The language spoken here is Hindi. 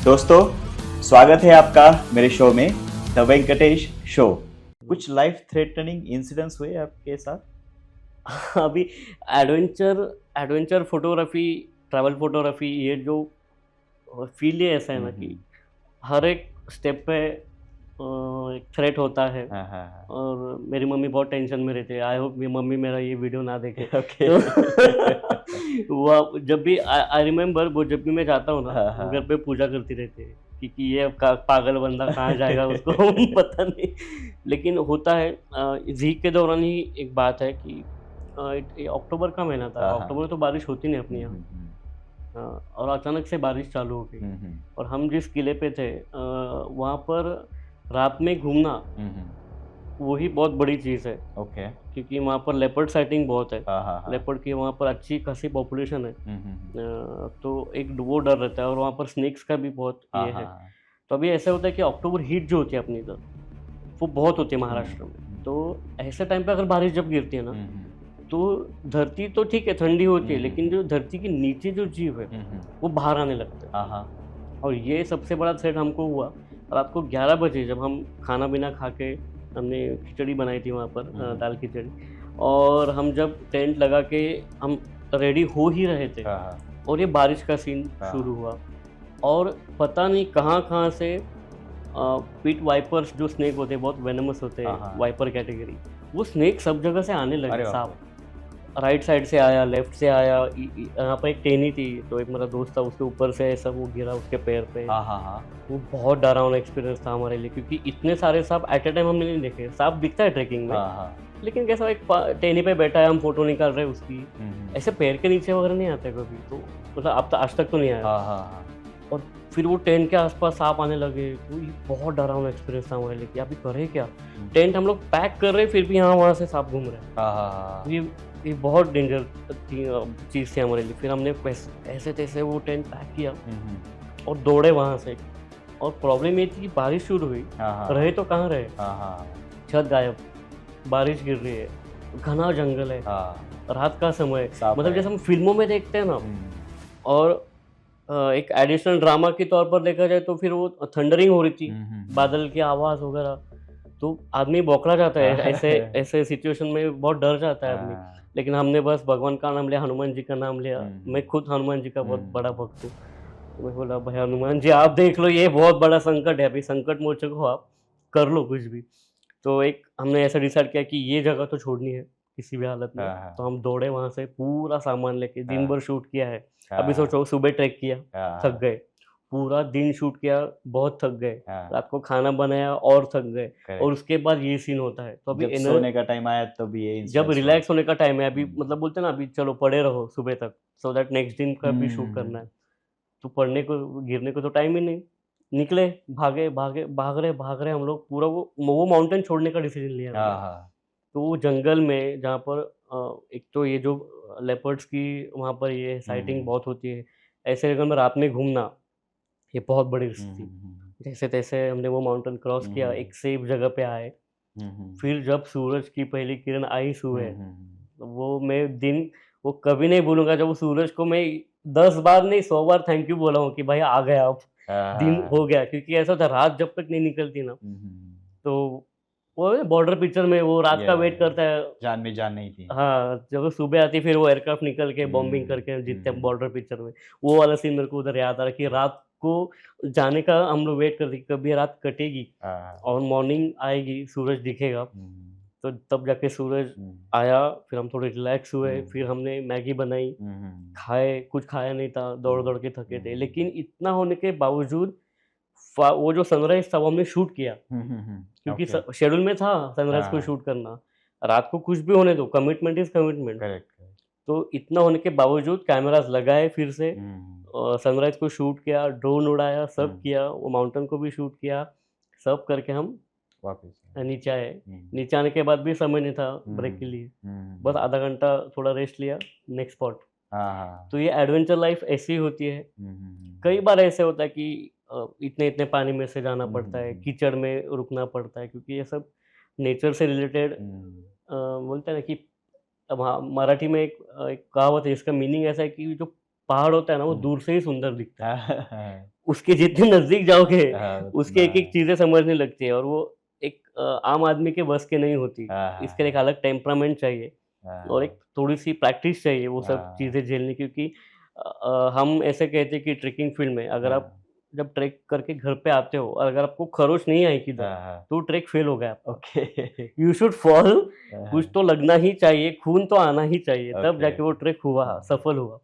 दोस्तों, स्वागत है आपका मेरे शो में द वेंकटेश शो। कुछ लाइफ थ्रेटनिंग इंसिडेंट्स हुए आपके साथ? अभी adventure adventure photography, travel photography, ये जो फील्ड ही ऐसा है ना कि हम्म। हर एक स्टेप पे एक थ्रेट होता है। हाँ हाँ हाँ। और मेरी मम्मी बहुत टेंशन में रहती है। आई होप मेरी मम्मी मेरा ये वीडियो ना देखे। ओके। तो वो जब भी आई रिमेम्बर, वो जब भी मैं जाता हूँ ना, हाँ वो घर हाँ। पे पूजा करती रहती है कि ये अब पागल बंदा कहाँ जाएगा उसको पता नहीं। लेकिन होता है ज़ीक के दौरान ही एक बात है कि ये अक्टूबर का महीना था। हाँ हाँ। अक्टूबर में तो बारिश होती नहीं अपने यहाँ। हम्म। और अचानक से बारिश चालू हो गई। हम्म। और हम जिस किले पे थे वहाँ पर रात में घूमना हम्म। वही बहुत बड़ी चीज़ है, ओके। क्योंकि वहाँ पर लेपर्ड साइटिंग बहुत है। हाँ हाँ हाँ। लेपर्ड की वहाँ पर अच्छी खासी पॉपुलेशन है। हम्म। तो एक वो डर रहता है, और वहाँ पर स्नेक्स का भी बहुत हाँ ये हाँ है। हाँ। तो अभी ऐसा होता है कि अक्टूबर हीट जो होती है अपनी इधर, वो बहुत होती है महाराष्ट्र में। हम्म। तो ऐसे टाइम पे अगर बारिश जब गिरती है ना, हम्म। तो धरती तो ठीक है ठंडी होती है, लेकिन हम्म। जो धरती के नीचे जो जीव है वो बाहर आने लगते हैं। हाँ हाँ। और ये सबसे बड़ा थ्रेट हमको हुआ रात को 11 बजे, जब हम खाना पीना खा के, हमने खिचड़ी बनाई थी वहाँ पर, हम्म। दाल खिचड़ी। और हम जब टेंट लगा के हम रेडी हो ही रहे थे, हाँ हाँ और ये बारिश का सीन हाँ। शुरू हुआ। और पता नहीं कहाँ कहाँ से पिट वाइपर्स जो स्नेक होते हैं, बहुत वेनमस होते हाँ हैं, हाँ। वाइपर कैटेगरी, वो स्नेक सब जगह से आने लगे। अरे बाप सांप रे। राइट साइड से आया, लेफ्ट से आया। यहाँ पर एक टेनी थी, तो एक मेरा दोस्त था, उसके ऊपर से ऐसा वो गिरा उसके पैर पे। हाँ हाँ हाँ। वो बहुत डरावना एक्सपीरियंस था हमारे लिए, क्योंकि इतने सारे सांप एट ए टाइम हमने नहीं देखे। सांप दिखता है ट्रेकिंग में, हाँ हाँ। लेकिन कैसा एक टेनी पे बैठा है, हम फोटो निकाल रहे हैं उसकी, हम्म। ऐसे पैर के नीचे वगैरह नहीं आते कभी। तो मतलब अब तो आज तक तो नहीं आया। हाँ हाँ हाँ। और फिर वो टेंट के आसपास सांप आने लगे, तो ये बहुत डरावना एक्सपीरियंस था हमारे लिए कि अभी करें क्या। टेंट हम लोग पैक कर रहे हैं, फिर भी यहाँ वहाँ से सांप घूम रहे हैं। हाँ हाँ हाँ। ये बहुत डेंजर चीज़ थी हमारे लिए। फिर हमने ऐसे तैसे वो टेंट पैक किया और दौड़े वहाँ से। और प्रॉब्लम ये थी कि बारिश शुरू हुई, हाँ हाँ। रहे तो कहाँ रहे। हाँ हाँ छत गायब, बारिश गिर रही है, घना जंगल है, हाँ। रात का समय, सांप मतलब है। जैसे हम फिल्मों में देखते हैं ना। हम्म। और एक एडिशनल ड्रामा के तौर पर देखा जाए तो फिर वो थंडरिंग हो रही थी, बादल की आवाज़ वगैरह। तो आदमी बौखला जाता है, ऐसे ऐसे सिचुएशन में बहुत डर जाता है आदमी। हाँ। लेकिन हमने बस भगवान का नाम लिया, हनुमान जी का नाम लिया। मैं खुद हनुमान जी का बहुत बड़ा हम्म। भक्त हूँ। तो मैं बोला, भाई हनुमान जी आप देख लो, ये बहुत बड़ा संकट है, अभी संकट मोचक हो आप, कर लो कुछ भी। तो एक हमने ऐसा डिसाइड किया कि ये जगह तो छोड़नी है किसी भी हालत में। हाँ तो हाँ हम दौड़े वहाँ से, पूरा सामान लेके, दिन भर शूट किया है। अभी हाँ सोचो, सुबह ट्रैक किया, थक हाँ गए, पूरा दिन शूट किया, बहुत थक गए, हाँ। रात को खाना बनाया और थक गए। और करेक्ट। उसके बाद ये सीन होता है, तो अभी जब सोने का टाइम आया तो भी ये जब इंसिडेंस हुआ। रिलैक्स होने का टाइम है, अभी हम्म। मतलब बोलते हैं ना, अभी चलो पड़े रहो सुबह तक, सो दैट नेक्स्ट दिन का भी शूट करना हम्म। है। तो पढ़ने को, गिरने को तो टाइम ही नहीं। निकले, भागे भागे, भाग रहे हम लोग पूरा। वो माउंटेन छोड़ने का डिसीजन लिया हमने। हाँ हाँ। तो वो जंगल में जहाँ पर एक तो ये जो लेपर्ड्स की वहाँ पर ये साइटिंग हम्म। बहुत होती है, ऐसे जगह में रात में घूमना ये बहुत बड़ी रिस्क थी। हम्म। जैसे तैसे हमने वो माउंटेन क्रॉस किया, हम्म। एक सेफ जगह पे आए। हम्म। फिर जब सूरज की पहली किरण आई सुबह, हम्म। वो मैं दिन वो कभी नहीं भूलूंगा, जब वो सूरज को मैं 10 बार नहीं 100 बार थैंक यू बोला हूँ कि भाई आ गया अब, हाँ दिन हो हाँ। गया। क्योंकि ऐसा होता है, रात जब तक नहीं निकलती ना, हम्म। तो वो बॉर्डर पिक्चर में वो रात का ये वेट करता है। जान में जान नहीं थी। हाँ, जब वो सुबह आती है, फिर वो एयरक्राफ्ट निकल के बॉम्बिंग हम्म। करके जीतते हैं हम्म। बॉर्डर पिक्चर में। वो वाला सीन मेरे को उधर याद आ रहा है कि रात को जाने का हम लोग वेट करते कि कभी रात कटेगी हाँ। और मॉर्निंग आएगी, सूरज दिखेगा। हम्म। तो तब जाके सूरज हम्म। आया, फिर हम थोड़े रिलैक्स हुए, हम्म। फिर हमने मैगी बनाई, हम्म। खाए। कुछ खाया नहीं था, दौड़-दौड़ के थके थे। हम्म। लेकिन इतना होने के बावजूद वो जो सनराइज़ था वो हमने शूट किया, क्योंकि ओके। शेड्यूल में था सनराइज़ को हाँ। शूट करना। रात को कुछ भी होने दो, कमिटमेंट इज़ कमिटमेंट। करेक्ट। तो इतना होने के बावजूद कैमराज़ लगाए फिर से, हम्म। सनराइज़ को शूट किया, ड्रोन उड़ाया, सब हम्म। किया, वो माउंटेन को भी शूट किया। सब करके हम वापिस। नीचे आए। हम्म। नीचे आने के बाद भी समय नहीं था ब्रेक के हम्म। लिए। बस हम्म। आधा घंटा थोड़ा रेस्ट लिया, नेक्स्ट स्पॉट। हाँ हाँ। तो ये एडवेंचर लाइफ़ ऐसी ही होती है। कई हम्म। बार ऐसे होता है कि इतने-इतने पानी में से जाना पड़ता है, हम्म। कीचड़ में रुकना पड़ता है, क्योंकि ये सब नेचर से रिलेटेड, हम्म। बोलते हैं ना कि अब हाँ, मराठी में एक कहावत है, इसका मीनिंग ऐसा है कि जो पहाड़ होता है ना वो हम्म। दूर से ही सुंदर दिखता है, हाँ, उसके जितने नजदीक जाओगे हाँ, उसके एक एक हाँ, चीजें समझने लगती है, और वो एक आम आदमी के बस के नहीं होती। हाँ, इसके लिए एक अलग टेम्परामेंट चाहिए और एक हाँ, थोड़ी सी प्रैक्टिस चाहिए वो सब हाँ, चीजें झेलने, क्योंकि हम ऐसे कहते हैं कि ट्रेकिंग फील्ड में अगर आप हाँ, जब ट्रैक करके घर पे आते हो और अगर आपको खरोच नहीं आई किधर, हाँ, हाँ, तो ट्रैक फेल हो गया आपका। ओके, यू शुड फॉल, कुछ हाँ, तो लगना ही चाहिए, खून तो आना ही चाहिए, तब ओके, जाके वो ट्रैक हुआ, हाँ, सफल हुआ।